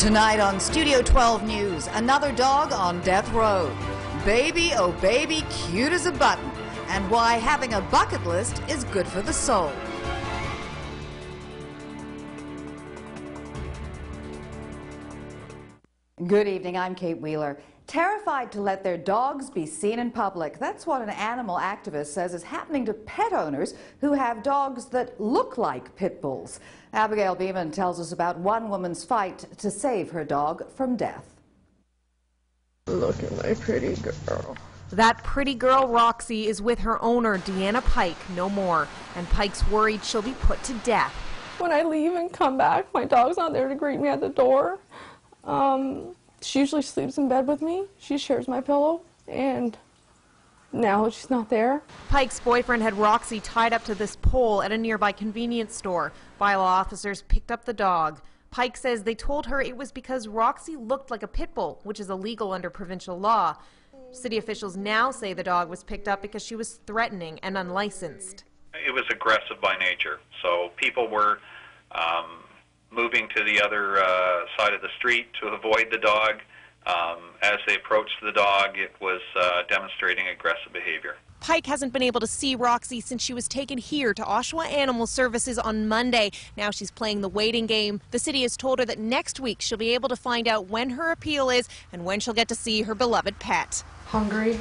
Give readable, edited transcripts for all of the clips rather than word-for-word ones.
Tonight on Studio 12 News, another dog on death row. Baby, oh baby, cute as a button. And why having a bucket list is good for the soul. Good evening, I'm Kate Wheeler. Terrified to let their dogs be seen in public. That's what an animal activist says is happening to pet owners who have dogs that look like pit bulls. Abigail Beeman tells us about one woman's fight to save her dog from death. Look at my pretty girl. That pretty girl, Roxy, is with her owner, Deanna Pike, no more. And Pike's worried she'll be put to death. When I leave and come back, my dog's not there to greet me at the door. She usually sleeps in bed with me. She shares my pillow, and now she's not there. Pike's boyfriend had Roxy tied up to this pole at a nearby convenience store. Bylaw officers picked up the dog. Pike says they told her it was because Roxy looked like a pit bull, which is illegal under provincial law. City officials now say the dog was picked up because she was threatening and unlicensed. It was aggressive by nature, so people were moving to the other side of the street to avoid the dog. As they approached the dog, it was demonstrating aggressive behavior. Pike hasn't been able to see Roxy since she was taken here to Oshawa Animal Services on Monday. Now she's playing the waiting game. The city has told her that next week she'll be able to find out when her appeal is and when she'll get to see her beloved pet. Hungary,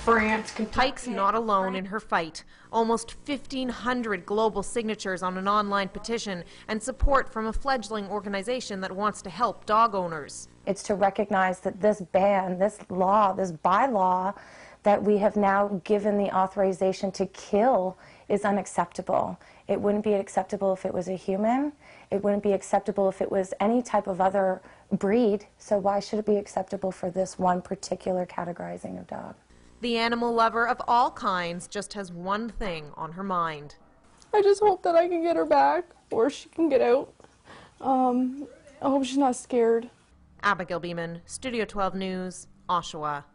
France, Kentucky. Pike's not alone in her fight. Almost 1,500 global signatures on an online petition and support from a fledgling organization that wants to help dog owners. It's to recognize that this ban, this law, this bylaw that we have now given the authorization to kill is unacceptable. It wouldn't be acceptable if it was a human. It wouldn't be acceptable if it was any type of other breed. So why should it be acceptable for this one particular categorizing of dog? The animal lover of all kinds just has one thing on her mind. I just hope that I can get her back, or she can get out. I hope she's not scared. Abigail Beeman, Studio 12 News, Oshawa.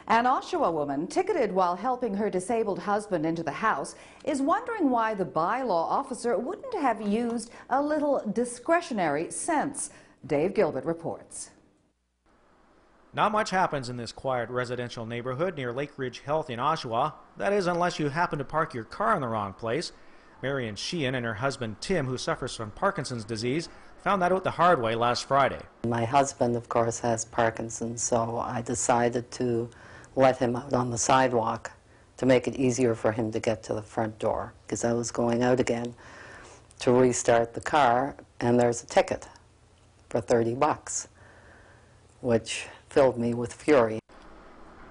An Oshawa woman, ticketed while helping her disabled husband into the house, is wondering why the bylaw officer wouldn't have used a little discretionary sense. Dave Gilbert reports. Not much happens in this quiet residential neighborhood near Lake Ridge Health in Oshawa. That is, unless you happen to park your car in the wrong place. Marion Sheehan and her husband Tim, who suffers from Parkinson's disease, found that out the hard way last Friday. My husband, of course, has Parkinson's, so I decided to let him out on the sidewalk to make it easier for him to get to the front door, because I was going out again to restart the car, and there's a ticket for $30, which filled me with fury.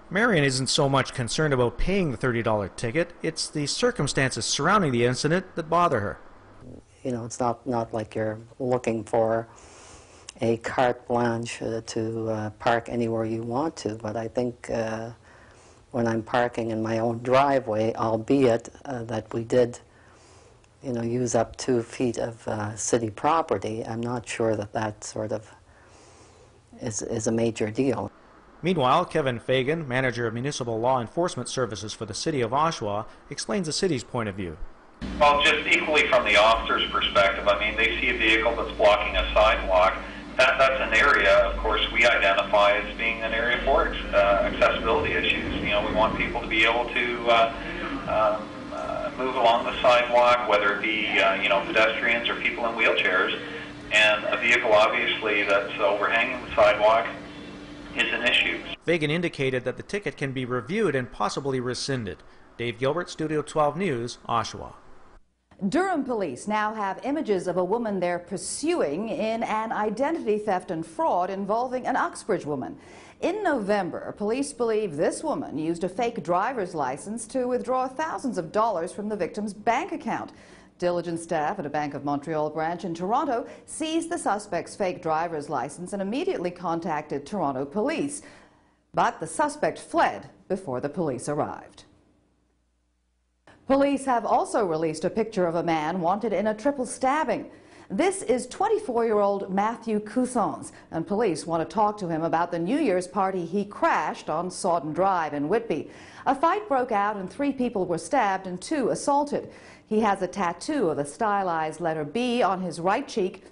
Marion isn't so much concerned about paying the $30 ticket, it's the circumstances surrounding the incident that bother her. You know, it's not like you're looking for a carte blanche to park anywhere you want to, but I think when I'm parking in my own driveway, albeit that we did, you know, use up 2 feet of city property, I'm not sure that that sort of is a major deal. Meanwhile, Kevin Fagan, manager of municipal law enforcement services for the city of Oshawa, explains the city's point of view. Well, just equally from the officer's perspective, I mean, they see a vehicle that's blocking a sidewalk. That's an area, of course, we identify as being an area for accessibility issues. You know, we want people to be able to move along the sidewalk, whether it be, you know, pedestrians or people in wheelchairs. And a vehicle, obviously, that's overhanging the sidewalk is an issue. Fagan indicated that the ticket can be reviewed and possibly rescinded. Dave Gilbert, Studio 12 News, Oshawa. Durham police now have images of a woman they're pursuing in an identity theft and fraud involving an Uxbridge woman. In November, police believe this woman used a fake driver's license to withdraw thousands of dollars from the victim's bank account. Diligent staff at a Bank of Montreal branch in Toronto seized the suspect's fake driver's license and immediately contacted Toronto police. But the suspect fled before the police arrived. Police have also released a picture of a man wanted in a triple stabbing. This is 24-year-old Matthew Coussons, and police want to talk to him about the New Year's party he crashed on Sawden Drive in Whitby. A fight broke out and 3 people were stabbed and 2 assaulted. He has a tattoo of the stylized letter B on his right cheek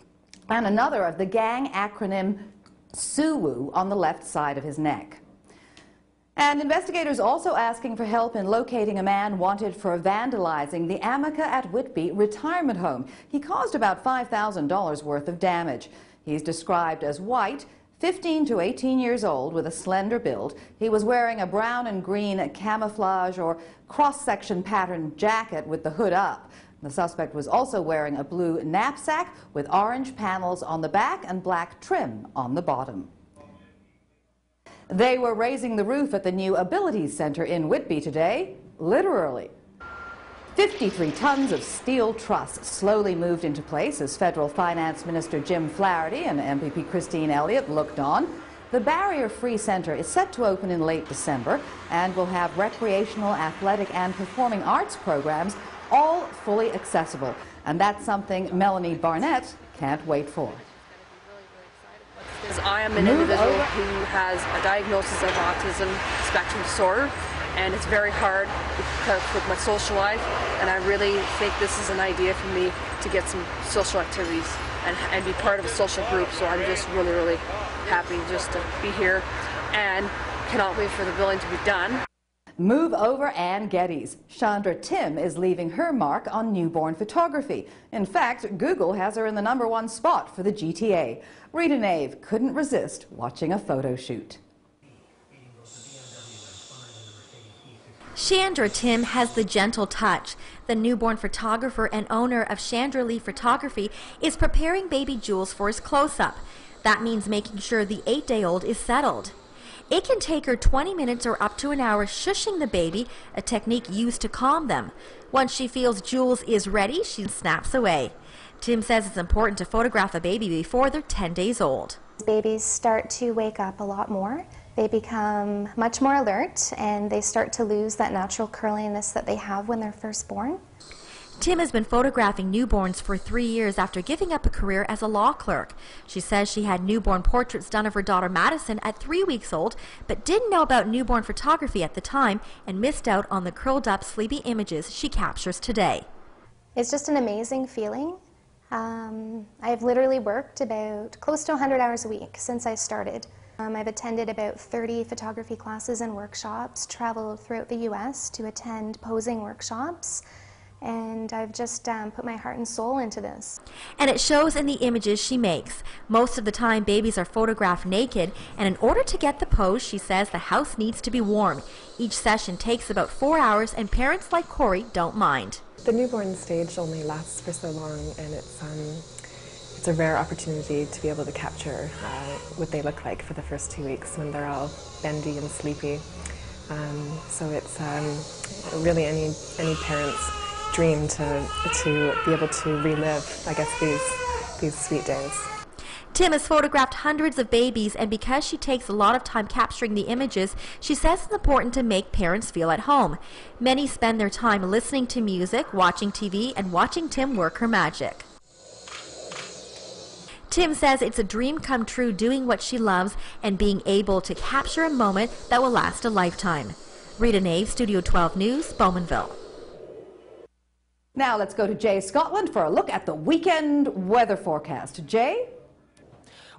and another of the gang acronym SUWU on the left side of his neck. And investigators also asking for help in locating a man wanted for vandalizing the Amica at Whitby retirement home. He caused about $5,000 worth of damage. He's described as white, 15 to 18 years old, with a slender build. He was wearing a brown and green camouflage or cross-section pattern jacket with the hood up. The suspect was also wearing a blue knapsack with orange panels on the back and black trim on the bottom. They were raising the roof at the new Abilities Center in Whitby today, literally. 53 tons of steel truss slowly moved into place as Federal Finance Minister Jim Flaherty and MPP Christine Elliott looked on. The barrier-free center is set to open in late December and will have recreational, athletic and performing arts programs, all fully accessible. And that's something Melanie Barnett can't wait for. I am an individual who has a diagnosis of autism spectrum disorder, and it's very hard with my social life, and I really think this is an idea for me to get some social activities and be part of a social group. So I'm just really, really happy just to be here and cannot wait for the building to be done. Move over Ann Geddes. Chandra Tim is leaving her mark on newborn photography. In fact, Google has her in the #1 spot for the GTA. Rita Nave couldn't resist watching a photo shoot. Chandra Tim has the gentle touch. The newborn photographer and owner of Chandra Lee Photography is preparing baby Jules for his close-up. That means making sure the 8-day-old is settled. It can take her 20 minutes or up to an hour shushing the baby, a technique used to calm them. Once she feels Jules is ready, she snaps away. Tim says it's important to photograph a baby before they're 10 days old. Babies start to wake up a lot more. They become much more alert and they start to lose that natural curliness that they have when they're first born. Tim has been photographing newborns for 3 years after giving up a career as a law clerk. She says she had newborn portraits done of her daughter Madison at 3 weeks old, but didn't know about newborn photography at the time and missed out on the curled up sleepy images she captures today. It's just an amazing feeling. I've literally worked about close to 100 hours a week since I started. I've attended about 30 photography classes and workshops, traveled throughout the U.S. to attend posing workshops, and I've just put my heart and soul into this. And it shows in the images she makes. Most of the time babies are photographed naked, and in order to get the pose, she says the house needs to be warm. Each session takes about 4 hours, and parents like Corey don't mind. The newborn stage only lasts for so long, and it's a rare opportunity to be able to capture what they look like for the first 2 weeks when they're all bendy and sleepy. So it's really any parent's dream to be able to relive, I guess, these sweet days. Tim has photographed hundreds of babies, and because she takes a lot of time capturing the images, she says it's important to make parents feel at home. Many spend their time listening to music, watching TV, and watching Tim work her magic. Tim says it's a dream come true doing what she loves and being able to capture a moment that will last a lifetime. Rita Nave, Studio 12 News, Bowmanville. Now let's go to Jay Scotland for a look at the weekend weather forecast. Jay?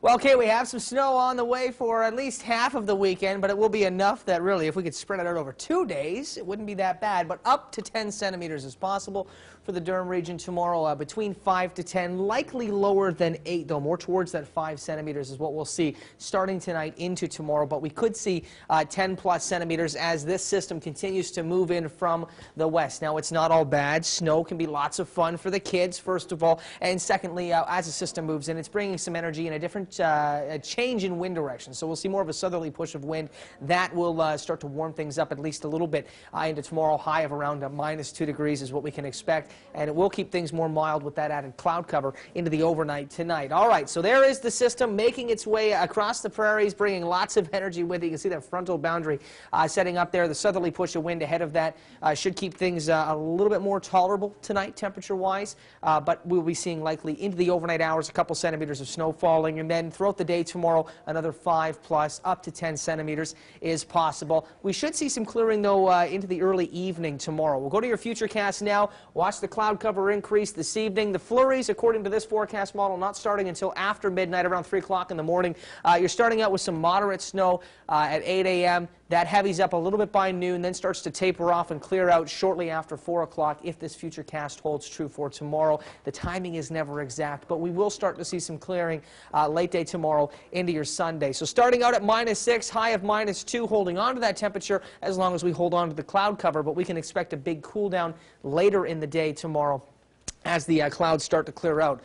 Well, okay, we have some snow on the way for at least half of the weekend, but it will be enough that really, if we could spread it out over 2 days, it wouldn't be that bad. But up to 10 centimeters is possible for the Durham region tomorrow, between 5 to 10, likely lower than 8, though. More towards that 5 centimeters is what we'll see starting tonight into tomorrow. But we could see 10-plus centimeters as this system continues to move in from the west. Now, it's not all bad. Snow can be lots of fun for the kids, first of all. And secondly, as the system moves in, it's bringing some energy and a different a change in wind direction. So we'll see more of a southerly push of wind. That will start to warm things up at least a little bit into tomorrow. High of around -2 degrees is what we can expect. And it will keep things more mild with that added cloud cover into the overnight tonight. All right, so there is the system making its way across the prairies, bringing lots of energy with it. You can see that frontal boundary setting up there. The southerly push of wind ahead of that should keep things a little bit more tolerable tonight, temperature-wise. But we'll be seeing likely into the overnight hours a couple centimeters of snow falling, and then throughout the day tomorrow, another 5+ up to 10 centimeters is possible. We should see some clearing, though, into the early evening tomorrow. We'll go to your Futurecast now. Watch the cloud cover increase this evening. The flurries, according to this forecast model, not starting until after midnight, around 3 o'clock in the morning. You're starting out with some moderate snow at 8 a.m. That heavies up a little bit by noon, then starts to taper off and clear out shortly after 4 o'clock if this futurecast holds true for tomorrow. The timing is never exact, but we will start to see some clearing late day tomorrow into your Sunday. So starting out at -6, high of -2, holding on to that temperature as long as we hold on to the cloud cover, but we can expect a big cool down later in the day tomorrow as the clouds start to clear out.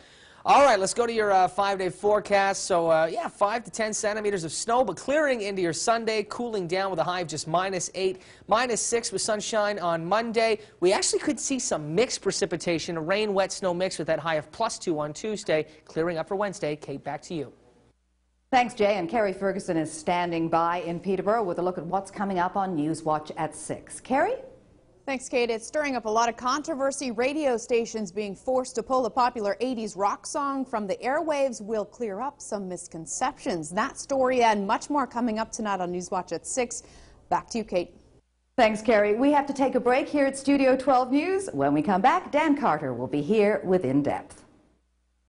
All right, let's go to your 5-day forecast. So, yeah, 5 to 10 centimeters of snow, but clearing into your Sunday, cooling down with a high of just -8, -6 with sunshine on Monday. We actually could see some mixed precipitation, a rain, wet, snow mix with that high of +2 on Tuesday, clearing up for Wednesday. Kate, back to you. Thanks, Jay. And Carrie Ferguson is standing by in Peterborough with a look at what's coming up on Newswatch at 6. Carrie? Thanks, Kate. It's stirring up a lot of controversy. Radio stations being forced to pull the popular 80s rock song from the airwaves will clear up some misconceptions. That story and much more coming up tonight on Newswatch at 6. Back to you, Kate. Thanks, Carrie. We have to take a break here at Studio 12 News. When we come back, Dan Carter will be here with In Depth.